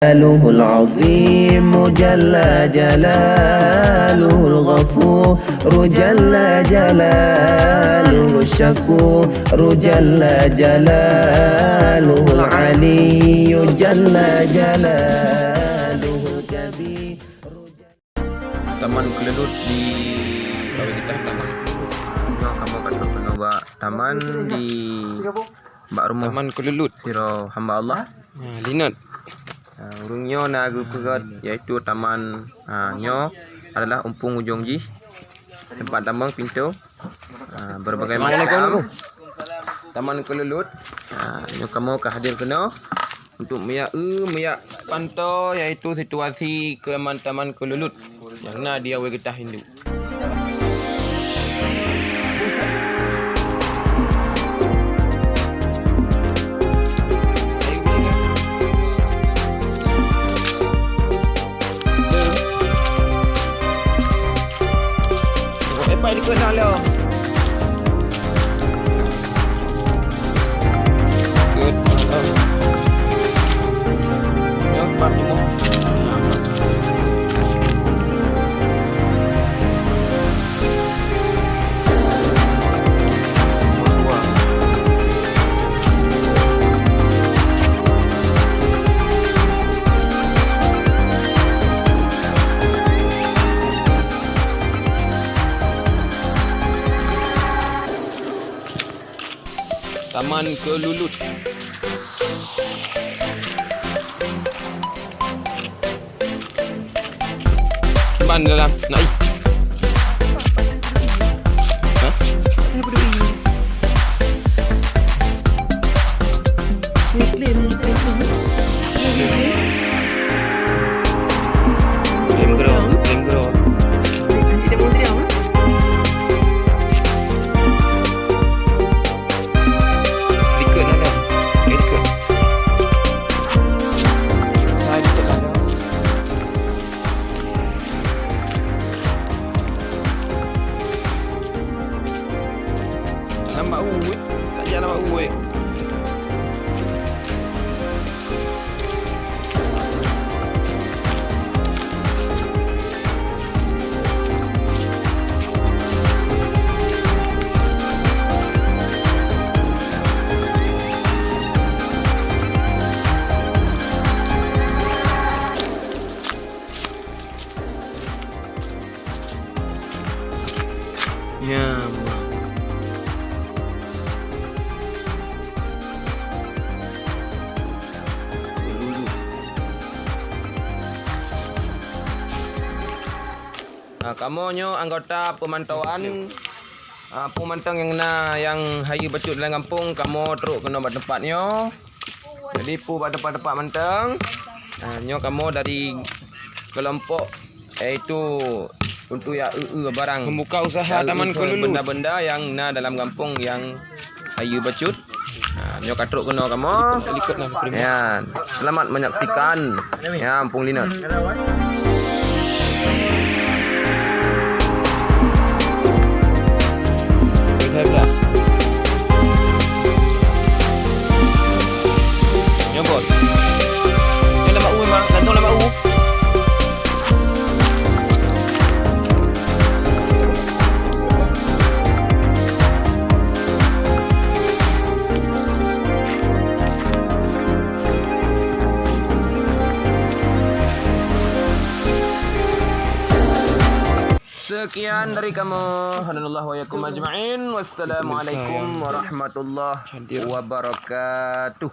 جلاله العظيم جل جلاله الغفور جل جلاله الشكور جل جلاله العلي جل جلاله الكبير. Taman Kelelut di Bawah kita taman. Nyo kamu kata kena taman di Mbak Rumah Taman Kelelut Siro hamba Allah. Linot. Urungnya na gugat iaitu taman nyo adalah Umpung Ujung Ji. Tempat tambang pintu. Berbagai macam. Taman Kelelut. Nyo kamu hadir kena untuk meyak pantau iaitu situasi kelaman Taman Kelelut yang na dia we kita Hindu. Apa di kena lo? Good. Yo, pak semua. Taman Kelelut. Ban dalam naik. Hah? Ini berdua ini. Ini klaim. Klaim grow. Nanti dia mau teriak. Ikut ada. Ikut. Saya ikut ada. Nampak uwe. Tak jalan nampak uwe. Ya, kamu nyo anggota pemantauan pemantau yang hayu becut dalam kampung, kamu teruk kena buat tempatnya. Jadi pu pada tempat mantang. Nyo kamu dari kelompok iaitu untuk ya barang Membuka usaha Taman Kelelut. Benda-benda yang dalam kampung yang hayu becut. Nyo katruk kena kamu. Ikutlah. Ya, selamat menyaksikan ya Umpung Linot. Hebat. Ya bos. Yang dapat uwe mah, gantung dapat uwe. Sekian dari kamu. Alhamdulillah wa yakum ajma'in. Wassalamualaikum warahmatullahi wabarakatuh.